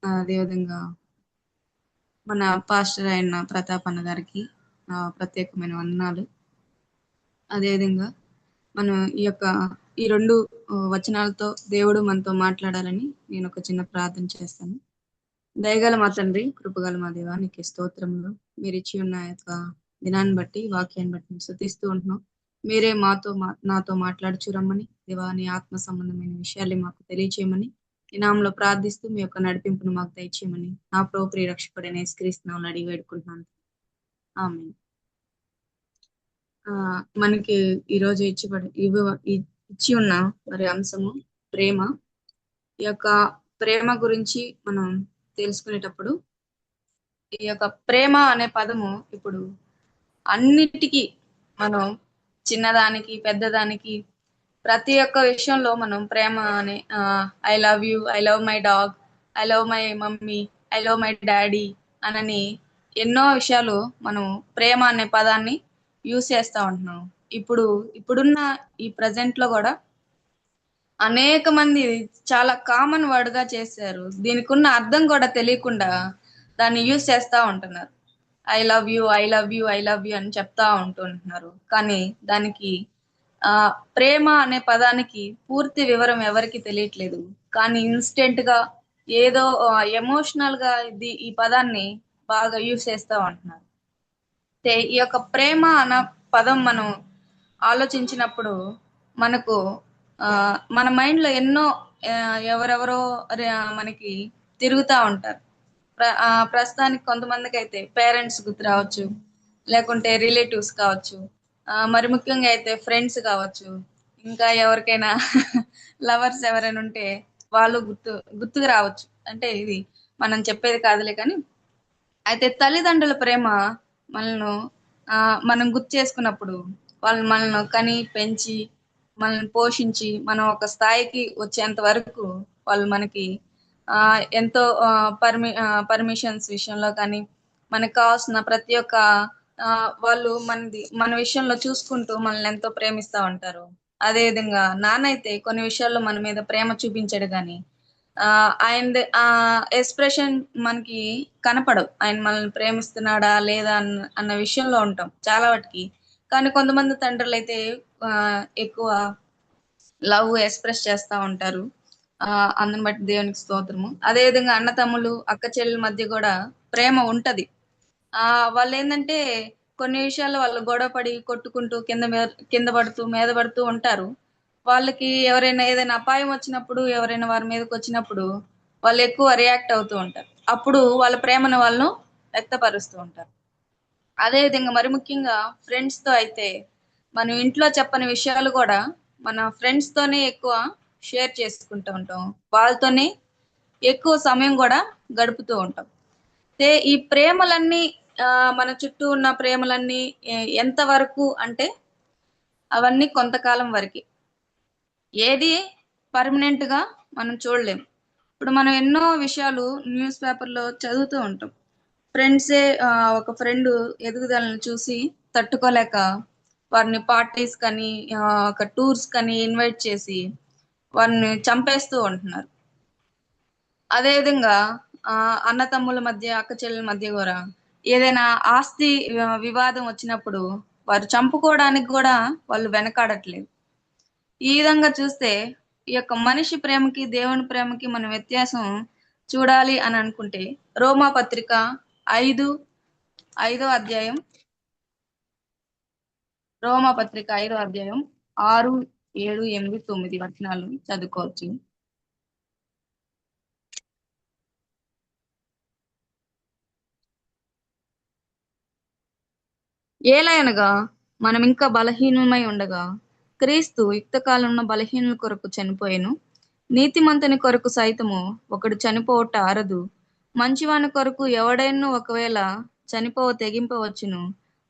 అదేవిధంగా మన పాస్టర్ అయిన ప్రతాప్ అన్న గారికి ప్రత్యేకమైన వందనాలు. అదేవిధంగా మనం ఈ 2 వచనాలతో దేవుడు మనతో మాట్లాడాలని నేను ఒక చిన్న ప్రార్థన చేస్తాను. దయగల మా తండ్రి, కృపగల మా దేవా, నీకు స్తోత్రములు. మీరు ఇచ్చి ఉన్న యొక్క దినాన్ని బట్టి, వాక్యాన్ని బట్టి మేము స్తుతిస్తూ ఉంటున్నాం. మీరే నాతో మాట్లాడుచు రమ్మని, దేవా నీ ఆత్మ సంబంధమైన విషయాల్ని మాకు తెలియచేయమని, ఈ నామంలో ప్రార్థిస్తూ మీ యొక్క నడిపింపును మాకు దయచేయమని నా ప్రభు ప్రియ రక్షకుడైన యేసుక్రీస్తు నామములో అడిగి వేడుకుంటున్నాను. ఆమేన్. మనకి ఈరోజు ఇచ్చి ఉన్న మరి అంశము ప్రేమ. ఈ యొక్క ప్రేమ గురించి మనం తెలుసుకునేటప్పుడు, ఈ యొక్క ప్రేమ అనే పదము ఇప్పుడు అన్నిటికీ మనం చిన్నదానికి పెద్దదానికి ప్రతి ఒక్క విషయంలో మనం ప్రేమ అని I love you, I love my dog, I love my mummy, I love my daddy అనని ఎన్నో విషయాలు మనం ప్రేమ అనే పదాన్ని యూజ్ చేస్తూ ఉంటున్నాం. ఇప్పుడున్న ఈ ప్రజెంట్ లో కూడా అనేక మంది చాలా కామన్ వర్డ్ గా చేశారు. దీనికి ఉన్న అర్థం కూడా తెలియకుండా దాన్ని యూజ్ చేస్తూ ఉంటున్నారు. I love you, I love you, I love you అని చెప్తా ఉంటున్నారు. కానీ దానికి ప్రేమ అనే పదానికి పూర్తి వివరం ఎవరికి తెలియట్లేదు. కానీ ఇన్స్టెంట్ గా ఏదో ఎమోషనల్ గా ఈ పదాన్ని బాగా యూజ్ చేస్తూ ఉంటున్నారు. ఈ యొక్క ప్రేమ అన్న పదం మనం ఆలోచించినప్పుడు మనకు మన మైండ్ లో ఎన్నో ఎవరెవరో మనకి తిరుగుతూ ఉంటారు. ప్రస్తుతానికి కొంతమందికి అయితే పేరెంట్స్ గుర్తు రావచ్చు, లేకుంటే రిలేటివ్స్ కావచ్చు, మరి ముఖ్యంగా అయితే ఫ్రెండ్స్ కావచ్చు, ఇంకా ఎవరికైనా లవర్స్ ఎవరైనా ఉంటే వాళ్ళు గుర్తుకు రావచ్చు. అంటే ఇది మనం చెప్పేది కాదులే, కానీ అయితే తల్లిదండ్రుల ప్రేమ మనల్ని మనం గుర్తు చేసుకున్నప్పుడు, వాళ్ళు మనల్ని కని పెంచి మనల్ని పోషించి మనం ఒక స్థాయికి వచ్చేంత వరకు వాళ్ళు మనకి ఎంతో పర్మిషన్స్ విషయంలో కానీ మనకు కావాల్సిన ప్రతి ఒక్క వాళ్ళు మన విషయంలో చూసుకుంటూ మనల్ని ఎంతో ప్రేమిస్తూ ఉంటారు. అదేవిధంగా నాన్న అయితే కొన్ని విషయాల్లో మన మీద ప్రేమ చూపించాడు, కానీ ఆయన ఎక్స్ప్రెషన్ మనకి కనపడవు. ఆయన మనల్ని ప్రేమిస్తున్నాడా లేదా అన్న విషయంలో ఉంటాం చాలా వాటికి. కానీ కొంతమంది తండ్రులు అయితే ఎక్కువ లవ్ ఎక్స్ప్రెస్ చేస్తూ ఉంటారు. అందుని బట్టి దేవునికి స్తోత్రము. అదేవిధంగా అన్న తమ్ముళ్ళు అక్క చెల్లెల మధ్య కూడా ప్రేమ ఉంటది. వాళ్ళు ఏంటంటే కొన్ని విషయాల్లో వాళ్ళు గొడవపడి కొట్టుకుంటూ కింద పడుతూ మీద పడుతూ ఉంటారు. వాళ్ళకి ఎవరైనా ఏదైనా అపాయం వచ్చినప్పుడు, ఎవరైనా వారి మీదకి వచ్చినప్పుడు వాళ్ళు ఎక్కువ రియాక్ట్ అవుతూ ఉంటారు. అప్పుడు వాళ్ళ ప్రేమను వాళ్ళు వ్యక్తపరుస్తూ ఉంటారు. అదేవిధంగా మరి ముఖ్యంగా ఫ్రెండ్స్ తో అయితే మనం ఇంట్లో చెప్పని విషయాలు కూడా మన ఫ్రెండ్స్ తోనే ఎక్కువ షేర్ చేసుకుంటూ ఉంటాం. వాళ్ళతోనే ఎక్కువ సమయం కూడా గడుపుతూ ఉంటాం. ఈ ప్రేమలన్నీ మన చుట్టూ ఉన్న ప్రేమలన్నీ ఎంత వరకు అంటే అవన్నీ కొంతకాలం వరకు, ఏది పర్మనెంట్ గా మనం చూడలేం. ఇప్పుడు మనం ఎన్నో విషయాలు న్యూస్ పేపర్లో చదువుతూ ఉంటాం. ఫ్రెండ్సే ఒక ఫ్రెండ్ ఎదుగుదలను చూసి తట్టుకోలేక వారిని పార్టీస్ కానీ ఒక టూర్స్ కానీ ఇన్వైట్ చేసి వారిని చంపేస్తూ ఉంటున్నారు. అదేవిధంగా అన్న తమ్ముల మధ్య, అక్క చెల్లెల మధ్య కూడా ఏదైనా ఆస్తి వివాదం వచ్చినప్పుడు వారు చంపుకోవడానికి కూడా వాళ్ళు వెనకాడట్లేదు. ఈ విధంగా చూస్తే ఈ యొక్క మనిషి ప్రేమకి దేవుని ప్రేమకి మనం వ్యత్యాసం చూడాలి అని అనుకుంటే రోమా పత్రిక 5వ అధ్యాయం, రోమా పత్రిక 5వ అధ్యాయం 6, 7, 8, 9 వచనాలు చదువుకోవచ్చు. ఏలయనగా మనం ఇంకా బలహీనమై ఉండగా క్రీస్తు యుక్తకాలంలో బలహీనుల కొరకు చనిపోయెను. నీతిమంతుని కొరకు సైతము ఒకడు చనిపోవట అరదు. మంచివాని కొరకు ఎవడైనా ఒకవేళ చనిపోవ తెగింపవచ్చును.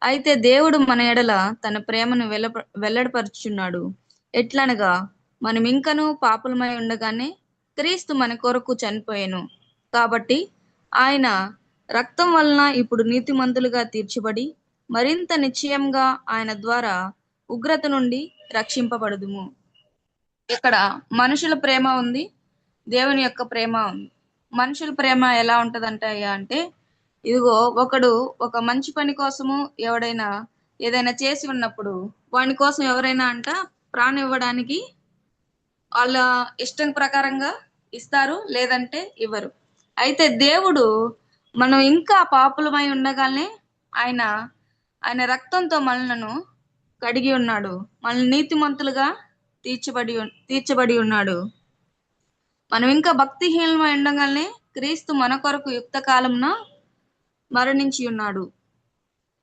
అయితే దేవుడు మన ఎడల తన ప్రేమను వెల్లడిపరుచుచున్నాడు. ఎట్లనగా మనం ఇంకనూ పాపులమై ఉండగానే క్రీస్తు మన కొరకు చనిపోయెను. కాబట్టి ఆయన రక్తం వలన ఇప్పుడు నీతిమంతులుగా తీర్చబడి మరింత నిశ్చయంగా ఆయన ద్వారా ఉగ్రత నుండి రక్షింపబడుదుము. ఇక్కడ మనుషుల ప్రేమ ఉంది, దేవుని యొక్క ప్రేమ ఉంది. మనుషుల ప్రేమ ఎలా ఉంటదంటయ్యా అంటే, ఇదిగో ఒకడు ఒక మంచి పని కోసము ఎవడైనా ఏదైనా చేసి ఉన్నప్పుడు వాని కోసం ఎవరైనా అంట ప్రాణం ఇవ్వడానికి వాళ్ళ ఇష్టం ప్రకారంగా ఇస్తారు, లేదంటే ఇవ్వరు. అయితే దేవుడు మనం ఇంకా పాపులమై ఉండగానే ఆయన ఆయన రక్తంతో మనలను కడిగి ఉన్నాడు, మనల్ని నీతిమంతులుగా తీర్చబడి ఉన్నాడు. మనం ఇంకా భక్తిహీనమై ఉండగానే క్రీస్తు మన కొరకు యుక్త కాలమున మరణించి ఉన్నాడు.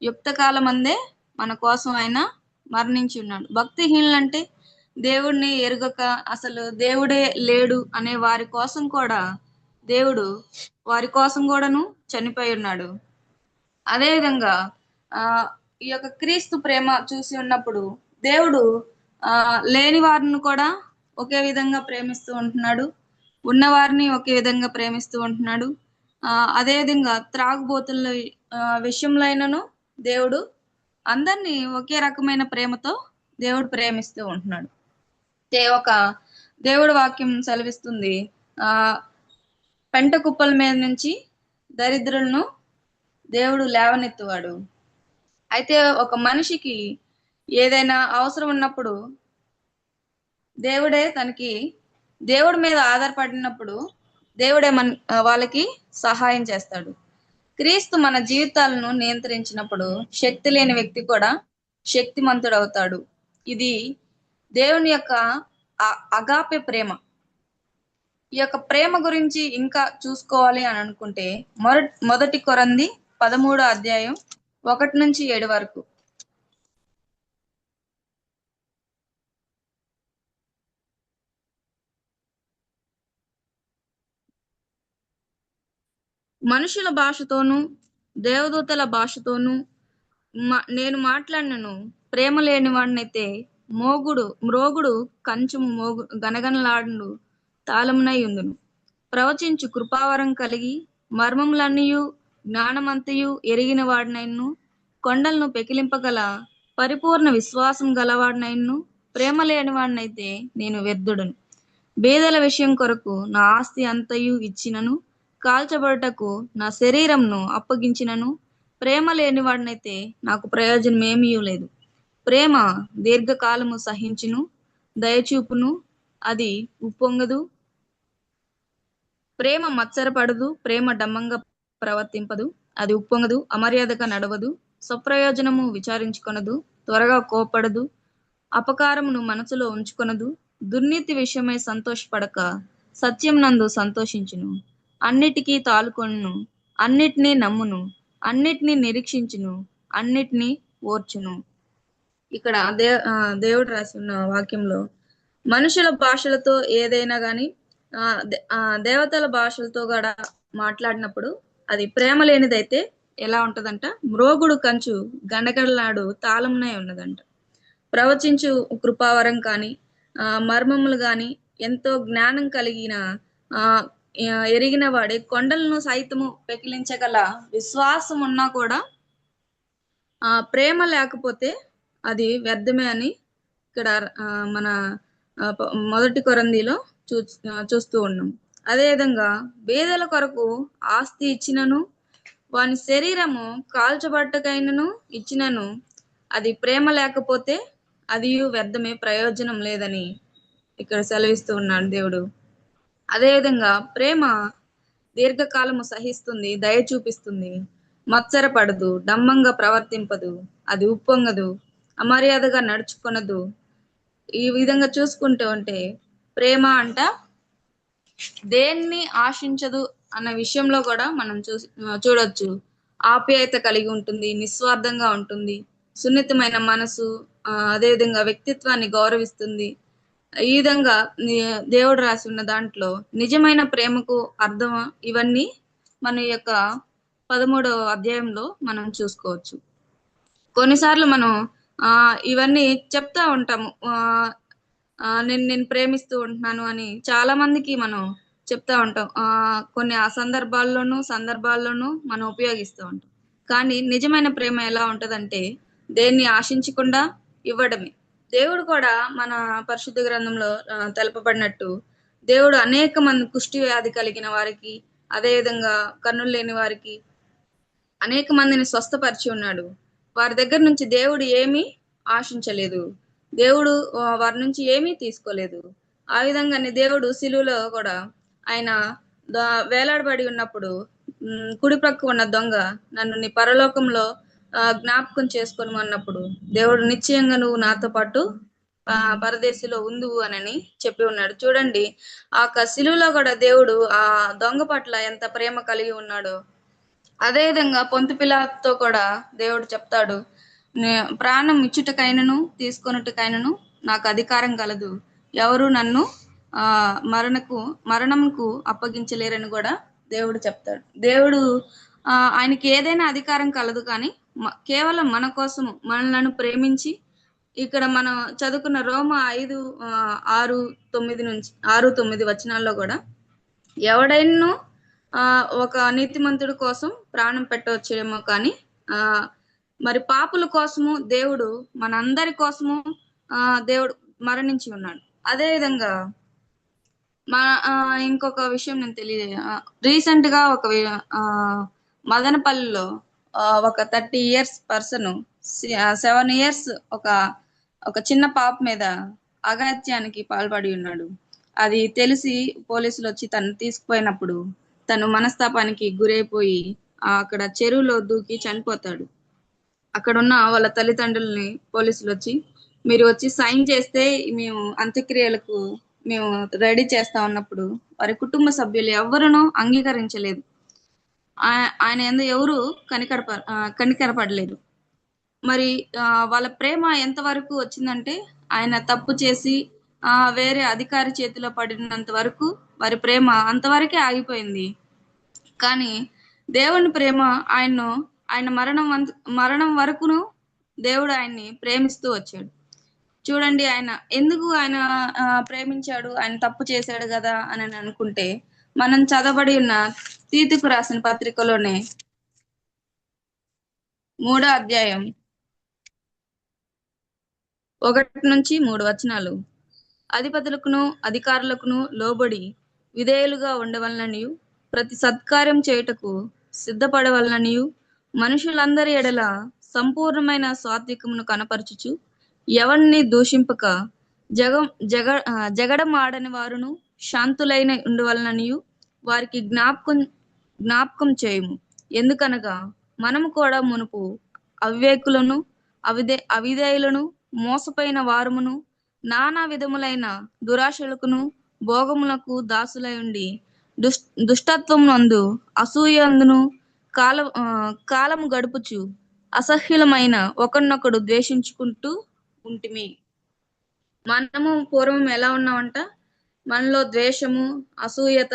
యుక్త కాలం అందే మన కోసం ఆయన మరణించి ఉన్నాడు. భక్తిహీనులంటే దేవుడిని ఎరుగక అసలు దేవుడే లేడు అనే వారి కోసం కూడా దేవుడు వారి కోసం కూడాను చనిపోయి ఉన్నాడు. అదేవిధంగా ఆ ఈ యొక్క క్రీస్తు ప్రేమ చూసి ఉన్నప్పుడు దేవుడు లేని వారిని కూడా ఒకే విధంగా ప్రేమిస్తూ ఉంటున్నాడు, ఉన్నవారిని ఒకే విధంగా ప్రేమిస్తూ ఉంటున్నాడు. అదేవిధంగా త్రాగుబోతుల విషయంలో అయినను దేవుడు అందరినీ ఒకే రకమైన ప్రేమతో దేవుడు ప్రేమిస్తూ ఉంటున్నాడు. ఒక దేవుడు వాక్యం సెలవిస్తుంది, పెంట కుప్పల మీద నుంచి దరిద్రులను దేవుడు లేవనెత్తువాడు. అయితే ఒక మనిషికి ఏదైనా అవసరం ఉన్నప్పుడు దేవుడి మీద ఆధారపడినప్పుడు దేవుడే వాళ్ళకి సహాయం చేస్తాడు. క్రీస్తు మన జీవితాలను నియంత్రించినప్పుడు శక్తి లేని వ్యక్తి కూడా శక్తిమంతుడు అవుతాడు. ఇది దేవుని యొక్క అగాపె ప్రేమ. ఈ యొక్క ప్రేమ గురించి ఇంకా చూసుకోవాలి అని అనుకుంటే మొదటి కొరంథీ 13వ అధ్యాయం 1 నుంచి 7 వరకు. మనుషుల భాషతోనూ దేవదూతల భాషతోనూ నేను మాట్లాడినను, ప్రేమ లేని వాడినైతే మ్రోగుడు కంచము గనగనలాడు తాళమునై ఉందును. ప్రవచించు కృపావరం కలిగి మర్మములన్నయు జ్ఞానమంతయు ఎరిగిన వాడినైను, కొండలను పెకిలింపగల పరిపూర్ణ విశ్వాసం గలవాడినైను ప్రేమ లేని వాడినైతే నేను వ్యర్థుడను. బీదల విషయం కొరకు నా ఆస్తి అంతయు ఇచ్చినను, కాల్చబడుటకు నా శరీరంను అప్పగించినను ప్రేమ లేని వాడినైతే నాకు ప్రయోజనం ఏమీ లేదు. ప్రేమ దీర్ఘకాలము సహించును, దయచూపును, అది ఉప్పొంగదు. ప్రేమ మత్సరపడదు, ప్రేమ డమ్మంగా ప్రవర్తింపదు, అది ఉప్పొంగదు, అమర్యాదగా నడవదు, స్వప్రయోజనము విచారించుకొనదు, త్వరగా కోపడదు, అపకారమును మనసులో ఉంచుకొనదు, దుర్నీతి విషయమై సంతోషపడక సత్యం నందు సంతోషించును, అన్నిటికీ తాలుకొనును, అన్నిటినీ నమ్మును, అన్నిటినీ నిరీక్షించును, అన్నిటినీ ఓర్చును. ఇక్కడ దేవుడు రాసి ఉన్న వాక్యంలో మనుషుల భాషలతో ఏదైనా కానీ దేవతల భాషలతో కూడా మాట్లాడినప్పుడు అది ప్రేమ లేనిదైతే ఎలా ఉంటదంట, మ్రోగుడు కంచు గండగడలాడు తాళమునై ఉన్నదంట. ప్రవచించు కృపావరం కానీ మర్మములు కానీ ఎంతో జ్ఞానం కలిగిన ఎరిగిన వాడే కొండలను సైతము పెకిలించగల విశ్వాసం ఉన్నా కూడా ప్రేమ లేకపోతే అది వ్యర్థమే అని ఇక్కడ మన మొదటి కొరంథీలో చూస్తూ ఉన్నాం. అదేవిధంగా బీదల కొరకు ఆస్తి ఇచ్చినను, వాని శరీరము కాల్చబట్టకైనను ఇచ్చినను అది ప్రేమ లేకపోతే అది వ్యర్థమే, ప్రయోజనం లేదని ఇక్కడ సెలవిస్తూ ఉన్నాడు దేవుడు. అదేవిధంగా ప్రేమ దీర్ఘకాలము సహిస్తుంది, దయ చూపిస్తుంది, మత్సరపడదు, డమ్మంగా ప్రవర్తింపదు, అది ఉప్పొంగదు, అమర్యాదగా నడుచుకొనదు. ఈ విధంగా చూసుకుంటూ ఉంటే ప్రేమ అంట దేన్ని ఆశించదు అన్న విషయంలో కూడా మనం చూడొచ్చు. ఆప్యాయత కలిగి ఉంటుంది, నిస్వార్థంగా ఉంటుంది, సున్నితమైన మనసు, అదేవిధంగా వ్యక్తిత్వాన్ని గౌరవిస్తుంది. ఈ విధంగా దేవుడు రాసి ఉన్న దాంట్లో నిజమైన ప్రేమకు అర్థం ఇవన్నీ మన యొక్క 13వ అధ్యాయంలో మనం చూసుకోవచ్చు. కొన్నిసార్లు మనం ఇవన్నీ చెప్తా ఉంటాము, నేను ప్రేమిస్తూ ఉంటున్నాను అని చాలా మందికి మనం చెప్తా ఉంటాం. కొన్ని సందర్భాల్లోనూ మనం ఉపయోగిస్తూ ఉంటాం. కానీ నిజమైన ప్రేమ ఎలా ఉంటదంటే దేన్ని ఆశించకుండా ఇవ్వడమే. దేవుడు కూడా మన పరిశుద్ధ గ్రంథంలో తెలపబడినట్టు దేవుడు అనేక మంది కుష్టి వ్యాధి కలిగిన వారికి, అదేవిధంగా కన్నులు లేని వారికి అనేక మందిని స్వస్థపరిచి ఉన్నాడు. వారి దగ్గర నుంచి దేవుడు ఏమీ ఆశించలేదు. దేవుడు వారి నుంచి ఏమీ తీసుకోలేదు. ఆ విధంగానే దేవుడు సిలువలో కూడా ఆయన వేలాడబడి ఉన్నప్పుడు కుడి ప్రక్క ఉన్న దొంగ నన్ను నీ పరలోకంలో జ్ఞాపకం చేసుకొని అన్నప్పుడు దేవుడు నిశ్చయంగా నువ్వు నాతో పాటు పరదేశిలో ఉందువు అని చెప్పి ఉన్నాడు. చూడండి, ఆ సిలువలో కూడా దేవుడు ఆ దొంగ పట్ల ఎంత ప్రేమ కలిగి ఉన్నాడో. అదే విధంగా పొంతు పిలాతుతో కూడా దేవుడు చెప్తాడు, ప్రాణం ఇచ్చుటకైనను తీసుకొనుటకైనను నాకు అధికారం కలదు, ఎవరు నన్ను మరణంకు అప్పగించలేరని కూడా దేవుడు చెప్తాడు. దేవుడు ఆయనకి ఏదైనా అధికారం కలదు, కానీ కేవలం మన కోసము మనలను ప్రేమించి, ఇక్కడ మనం చదువుకున్న రోమ 5:6-9 వచనాల్లో కూడా ఎవడైనా ఒక నీతిమంతుడి కోసం ప్రాణం పెట్టవచ్చేమో, కానీ మరి పాపుల కోసము దేవుడు మనందరి కోసము దేవుడు మరణించి ఉన్నాడు. అదే విధంగా ఇంకొక విషయం నేను రీసెంట్ గా ఒక మదనపల్లిలో ఒక 30 years పర్సన్ 7 years ఒక చిన్న పాప మీద అఘాత్యానికి పాల్పడి ఉన్నాడు. అది తెలిసి పోలీసులు వచ్చి తను తీసుకుపోయినప్పుడు తను మనస్తాపానికి గురైపోయి అక్కడ చెరువులో దూకి చనిపోతాడు. అక్కడ ఉన్న వాళ్ళ తల్లిదండ్రుల్ని పోలీసులు వచ్చి, మీరు వచ్చి సైన్ చేస్తే మేము అంత్యక్రియలకు మేము రెడీ చేస్తా ఉన్నప్పుడు వారి కుటుంబ సభ్యులు ఎవరునూ అంగీకరించలేదు. ఆయన ఎవరు కనికరపడలేదు. మరి వాళ్ళ ప్రేమ ఎంతవరకు వచ్చిందంటే, ఆయన తప్పు చేసి వేరే అధికారి చేతిలో పడినంత వరకు వారి ప్రేమ అంతవరకే ఆగిపోయింది. కానీ దేవుని ప్రేమ ఆయన మరణం వరకును దేవుడు ఆయన్ని ప్రేమిస్తూ వచ్చాడు. చూడండి, ఆయన ఎందుకు ప్రేమించాడు, ఆయన తప్పు చేశాడు కదా అని అనుకుంటే, మనం చదవబడి ఉన్న తీతుకు రాసిన పత్రికలోనే 3వ అధ్యాయం 1-3 వచనాలు, అధిపతులకును అధికారులకును లోబడి విధేయులుగా ఉండవలననియు, ప్రతి సత్కార్యం చేయుటకు సిద్ధపడవలననియు, మనుషులందరి ఎడల సంపూర్ణమైన సాత్వికమును కనపరచుచు, ఎవరిని దూషింపక జగడమాడని వారును శాంతులైన ఉండవలననియు వారికి జ్ఞాపకం చేయము. ఎందుకనగా మనము కూడా మునుపు అవివేకులను అవిధేయులను మోసపోయిన వారమును నానా విధములైన దురాశలకును భోగములకు దాసులై ఉండి దుష్టత్వం నందు అసూయందును కాలము గడుపుచు అసహ్యులమైన ఒకరినొకడు ద్వేషించుకుంటూ ఉంటిమి. మనము పూర్వం ఎలా ఉన్నామంట, మనలో ద్వేషము, అసూయత,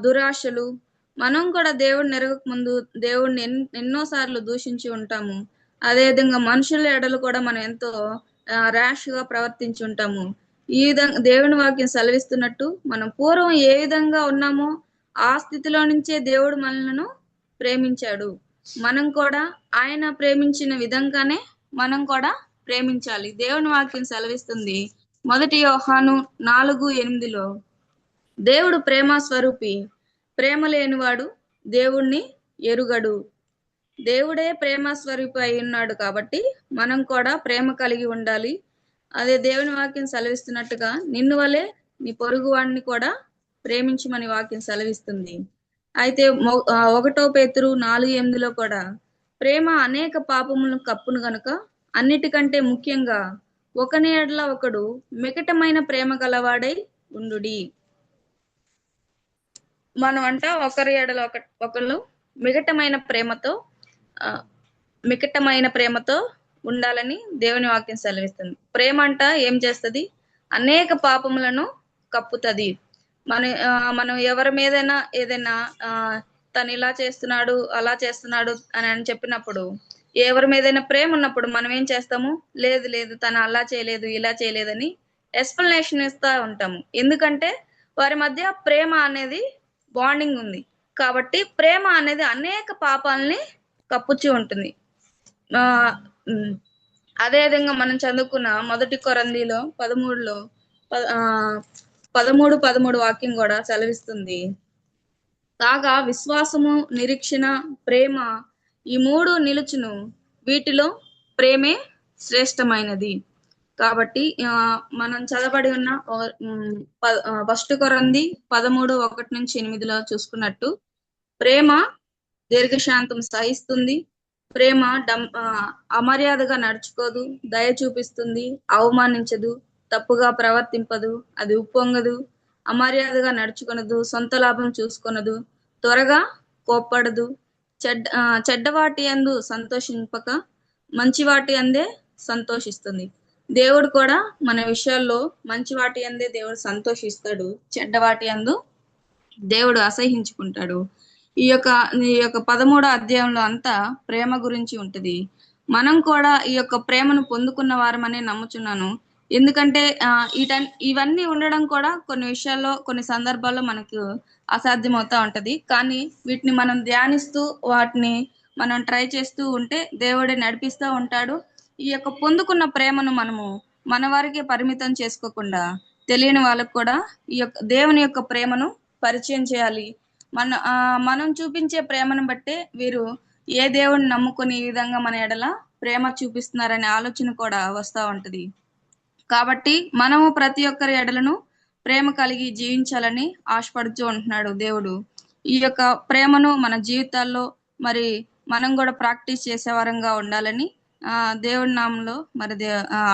దురాశలు, మనం కూడా దేవుడిని ఎరగక ముందు దేవుడిని ఎన్నోసార్లు దూషించి ఉంటాము. అదేవిధంగా మనుషుల ఎడలు కూడా మనం ఎంతో ర్యాష్ గా ప్రవర్తించి ఉంటాము. ఈ విధంగా దేవుని వాక్యం సెలవిస్తున్నట్టు, మనం పూర్వం ఏ విధంగా ఉన్నామో ఆ స్థితిలో నుంచే దేవుడు మనలను ప్రేమించాడు. మనం కూడా ఆయన ప్రేమించిన విధంగానే మనం కూడా ప్రేమించాలి. దేవుని వాక్యం సెలవిస్తుంది 1 యోహాను 4:8, దేవుడు ప్రేమ స్వరూపి, ప్రేమ లేనివాడు దేవుణ్ణి ఎరుగడు. దేవుడే ప్రేమ స్వరూపి అయి ఉన్నాడు కాబట్టి మనం కూడా ప్రేమ కలిగి ఉండాలి. అదే దేవుని వాక్యం సెలవిస్తున్నట్టుగా నిన్ను వలె నీ పొరుగు వాడిని కూడా ప్రేమించమని వాక్యం సెలవిస్తుంది. అయితే 1 పేతురు 4:8 కూడా ప్రేమ అనేక పాపములను కప్పును గనుక అన్నిటికంటే ముఖ్యంగా ఒకని ఎడల ఒకడు మికటమైన ప్రేమ గలవాడై ఉండుడి. మనం ఒకరి ఎడల ఒకళ్ళు మికటమైన ప్రేమతో ఉండాలని దేవుని వాక్యం సెలవిస్తుంది. ప్రేమ ఏం చేస్తుంది? అనేక పాపములను కప్పుతుంది. మనం ఎవరి మీదైనా ఏదైనా తను ఇలా చేస్తున్నాడు అలా చేస్తున్నాడు అని చెప్పినప్పుడు, ఎవరి మీదైనా ప్రేమ ఉన్నప్పుడు మనం ఏం చేస్తాము? లేదు తను అలా చేయలేదు ఇలా చేయలేదని ఎక్స్ప్లెనేషన్ ఇస్తా ఉంటాము. ఎందుకంటే వారి మధ్య ప్రేమ అనేది బాండింగ్ ఉంది కాబట్టి ప్రేమ అనేది అనేక పాపాలని కప్పుచి ఉంటుంది. అదే విధంగా మనం చదువుకున్న 1 కొరింథీలో 13 వాక్యం కూడా సెలవిస్తుంది, కాగా విశ్వాసము, నిరీక్షణ, ప్రేమ ఈ మూడు నిలుచును. వీటిలో ప్రేమే శ్రేష్టమైనది. కాబట్టి మనం చదవబడి ఉన్న ఫస్ట్ కొరంది 13:1-8 చూసుకున్నట్టు ప్రేమ దీర్ఘశాంతం సహిస్తుంది. ప్రేమ అమర్యాదగా నడుచుకోదు, దయ చూపిస్తుంది, అవమానించదు, తప్పుగా ప్రవర్తింపదు, అది ఉప్పొంగదు, అమర్యాదగా నడుచుకొనదు, సొంత లాభం చూసుకొనదు, త్వరగా కోప్పడదు, చెడ్డవాటి యందు సంతోషింపక మంచి వాటి అందే సంతోషిస్తుంది. దేవుడు కూడా మన విషయాల్లో మంచి వాటి అందే దేవుడు సంతోషిస్తాడు, చెడ్డవాటి అందు దేవుడు అసహించుకుంటాడు. ఈ యొక్క 13వ అధ్యాయంలో అంతా ప్రేమ గురించి ఉంటది. మనం కూడా ఈ యొక్క ప్రేమను పొందుకున్న వారమనే నమ్ముచున్నాను. ఎందుకంటే ఇవన్నీ ఉండడం కూడా కొన్ని విషయాల్లో, కొన్ని సందర్భాల్లో మనకు అసాధ్యమవుతా ఉంటది. కానీ వీటిని మనం ధ్యానిస్తూ, వాటిని మనం ట్రై చేస్తూ ఉంటే దేవుడే నడిపిస్తూ ఉంటాడు. ఈ యొక్క పొందుకున్న ప్రేమను మనము మన వారికే పరిమితం చేసుకోకుండా తెలియని వాళ్ళకు కూడా ఈ యొక్క దేవుని యొక్క ప్రేమను పరిచయం చేయాలి. మనం చూపించే ప్రేమను బట్టే వీరు ఏ దేవుడిని నమ్ముకొని ఈ విధంగా మన ఎడల ప్రేమ చూపిస్తున్నారనే ఆలోచన కూడా వస్తూ ఉంటది. కాబట్టి మనము ప్రతి ఒక్కరి ఎడలను ప్రేమ కలిగి జీవించాలని ఆశపడుతూ ఉంటున్నాడు దేవుడు. ఈ యొక్క ప్రేమను మన జీవితాల్లో మరి మనం కూడా ప్రాక్టీస్ చేసే వారంగా ఉండాలని దేవుడి నామంలో మరి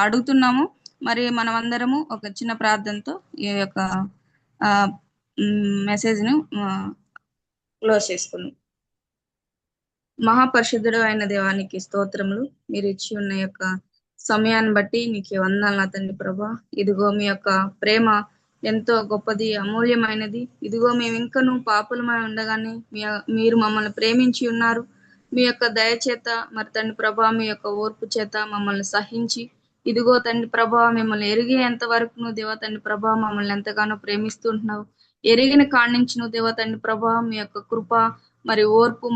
అడుగుతున్నాము. మరి మనం అందరము ఒక చిన్న ప్రార్థనతో ఈ యొక్క మెసేజ్ను క్లోజ్ చేసుకున్నాం. మహాపరిశుద్ధుడు అయిన దేవానికి స్తోత్రములు. మీరు ఇచ్చి ఉన్న యొక్క సమయాన్ని బట్టి నీకు వందనాలు తండ్రి ప్రభా. ఇదిగో మీ యొక్క ప్రేమ ఎంతో గొప్పది, అమూల్యమైనది. ఇదిగో మేము ఇంకనూ పాపులమై ఉండగానే మీరు మమ్మల్ని ప్రేమించి ఉన్నారు. మీ యొక్క దయచేత మరి తండ్రి ప్రభా, మీ యొక్క ఓర్పు చేత మమ్మల్ని సహించి ఇదిగో తండ్రి ప్రభా మిమ్మల్ని ఎరిగేంత వరకు నువ్వు దేవ తండ్రి ప్రభా మమ్మల్ని ఎంతగానో ప్రేమిస్తుంటున్నావు. ఎరిగిన కాణించి నువ్వు దేవ తండ్రి ప్రభా మీ యొక్క కృప మరి ఓర్పు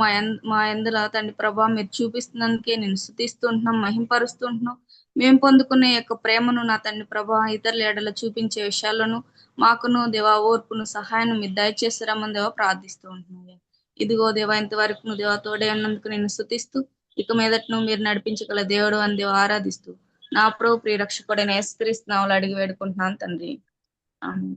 మా ఎందుల తండ్రి ప్రభా మీరు చూపిస్తున్నందుకే నేను స్తుతిస్తుంటున్నాం, మహింపరుస్తుంటున్నాం. మేము పొందుకున్న యొక్క ప్రేమను నా తండ్రి ప్రభా ఇతరుల ఎడల చూపించే విషయాలను మాకును దేవా ఓర్పును సహాయాన్ని మీరు దయచేస్తారమ్మని దేవా ప్రార్థిస్తూ ఉంటున్నాను. ఇదిగో దేవా ఇంతవరకు నువ్వు దేవా తోడే ఉన్నందుకు నేను స్తుతిస్తూ ఇక మీదట మీరు నడిపించగల దేవుడు అని దేవా ఆరాధిస్తూ నా ప్రియ రక్షకుడైన యేసుక్రీస్తు నామములో అడిగి వేడుకుంటున్నాను తండ్రి. ఆమేన్.